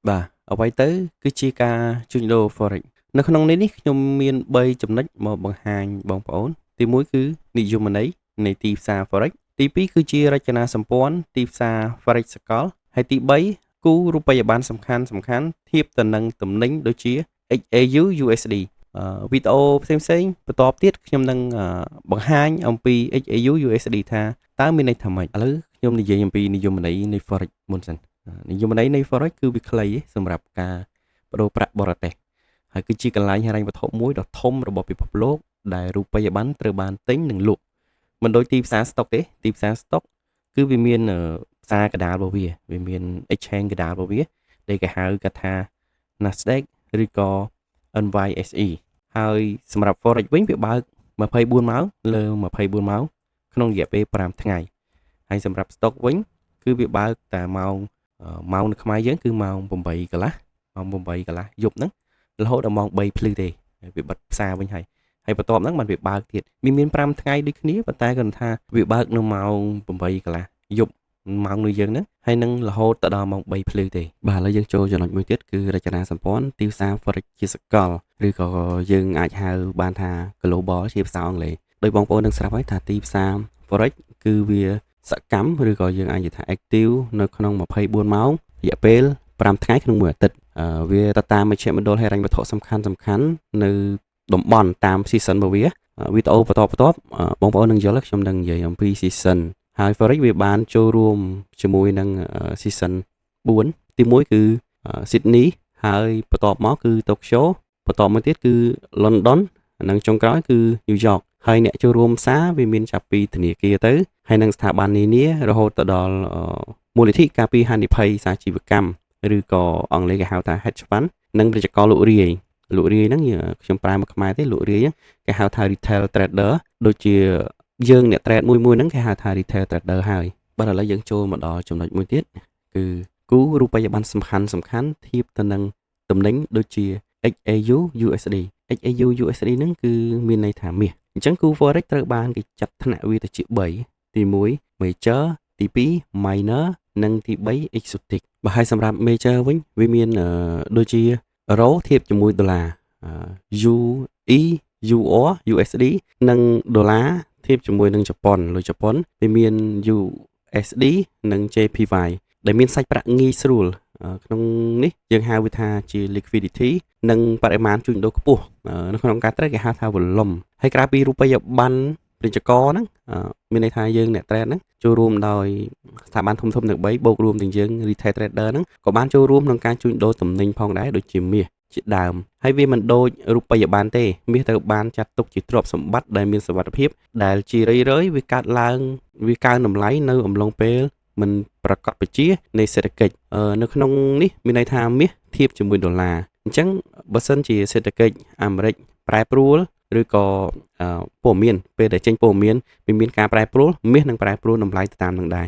បាទអ្វីទៅគឺជាការជួញដូរ Forex នៅក្នុងនេះខ្ញុំមាន3ចំណុចមកបង្ហាញបងប្អូនទី1គឺនិយមន័យនៃទីផ្សារ Forex ទី2គឺជារចនាសម្ព័ន្ធទីផ្សារ Forex សកលហើយទី3គូរូបិយប័ណ្ណសំខាន់ធៀបទៅនឹងទំនិញដូចជា XAU USD វីដេអូផ្សេងបន្តទៀតខ្ញុំនឹងបង្ហាញអំពី XAU USD ថាតើមានន័យថាម៉េចឥឡូវខ្ញុំនិយាយអំពីនិយមន័យនៃ Forex មុនសិននិយមន័យនៃ Forex គឺវាខ្លីសម្រាប់ការបដូរប្រាក់បរទេសហើយគឺជាកន្លែងហិរញ្ញវត្ថុមួយដ៏ធំរបស់ពិភពលោកដែលរូបិយប័ណ្ណត្រូវបានទិញនិងលក់មិនដូចទីផ្សារ stock ទេទីផ្សារ stock គឺវាមានផ្សារកណ្ដាលរបស់វាមាន exchange កណ្ដាលរបស់វាដែលគេហៅកាត់ថា Nasdaq ឬក៏ NYSE ហើយសម្រាប់ Forex វិញវាបើក24ម៉ោងលើ24ម៉ោងក្នុងរយៈពេល5ថ្ងៃហើយសម្រាប់ stock វិញគឺវាបើកតែម៉ោងនៅខ្មែរយើងគឺម៉ោង8កន្លះយប់ហ្នឹងរហូតដល់ម៉ោង3ភ្លឺទេហើយវាបិទផ្សារវិញហើយបន្ទាប់ហ្នឹងបានវាបើកទៀតមាន5ថ្ងៃដូចគ្នាប៉ុន្តែគាត់ថាវាបើកនៅម៉ោង8កន្លះយប់ម៉ោងនៅយើងហ្នឹងហើយនឹងរហូតទៅដល់ម៉ោង3ភ្លឺទេបាទឥឡូវយើងចូលចំណុចមួយទៀតគឺរចនាសម្ព័ន្ធទីផ្សារ Forex ជាសកលឬក៏យើងអាចហៅបានថា Global ជាភាសាអង់គ្លេសដោយបងប្អូននឹងស្រាប់ហើយថាទីផ្សារ Forex គឺវាសកម្មឬក៏យើងអាចនិយាយថា active នៅក្នុង24ម៉ោងរយៈពេល5ថ្ងៃក្នុងមួយអាទិត្យវាទៅតាមមជ្ឈមណ្ឌលហិរញ្ញវត្ថុសំខាន់នៅតំបន់តាម season របស់វាវីដេអូបន្តបងប្អូននឹងយល់ខ្ញុំនឹងនិយាយអំពី season ហើយ Forex វាបានចូលរួមជាមួយនឹង season 4ទី1គឺ Sydney ហើយបន្ទាប់មកគឺ Tokyo បន្ទាប់មកទៀតគឺ London និងចុងក្រោយគឺ New York ហើយអ្នកចូលរួមផ្សារវាមានចាប់ពីធនាគារទៅហើយនឹងស្ថាប័ននានារហូតទៅដល់មូលនិធិការពារហានិភ័យសាជីវកម្មឬក៏អង់គ្លេសគេហៅថា hedge fund និងពាណិជ្ជករលក់រាយហ្នឹងខ្ញុំប្រែមកខ្មែរទេលក់រាយគេហៅថា retail trader ដូចជាយើងអ្នក trade មួយហ្នឹងគេហៅថា retail trader ហើយបាទឥឡូវយើងចូលមកដល់ចំណុចមួយទៀតគឺគូរូបិយប័ណ្ណសំខាន់ធៀបទៅនឹងតំណែងដូចជា XAU USD XAU USD ហ្នឹងគឺមានន័យថាមាសអញ្ចឹងគូ Forex ត្រូវបានគេចាត់ថ្នាក់វាទៅជា3ទី1 Major ទី2 Minor និងទី3 Exotic បើហើយសម្រាប់ Major វិញវាមានដូចជា Euro ធៀបជាមួយដុល្លារ UE UR USD និងដុល្លារធៀបជាមួយនឹងជប៉ុនលុយជប៉ុនវាមាន USD និង JPY ដែលមានសាច់ប្រាក់ងាយស្រួលក្នុងនេះយើងហៅវាថាជា liquidity និងបរិមាណជួញដូរខ្ពស់នៅក្នុងការ trade គេហៅថា volume ហើយក្រៅពីរូបិយប័ណ្ណពាណិជ្ជករហ្នឹងមានន័យថាយើងអ្នក trade ហ្នឹងចូលរួមដោយស្ថាប័នធំទាំង3បូករួមទាំងយើង retail trader ហ្នឹងក៏បានចូលរួមក្នុងការជួញដូរទំនិញផងដែរដូចជាមាសជាដើមហើយវាមិនដូចរូបិយប័ណ្ណទេមាសត្រូវបានចាត់ទុកជាទ្រព្យសម្បត្តិដែលមានសុវត្ថិភាពដែលជារឿយៗវាកើនតម្លៃនៅអំឡុងពេលមិនប្រកបប្រជានៃសេដ្ឋកិច្ចនៅក្នុងនេះមានន័យថាមាសធៀបជាមួយដុល្លារអញ្ចឹងបើសិនជាសេដ្ឋកិច្ចអាមេរិកប្រែប្រួលឬក៏ព័ត៌មានពេលដែលចេញព័ត៌មានមានការប្រែប្រួលមាសនឹងប្រែប្រួលតម្លៃទៅតាមនឹងដែរ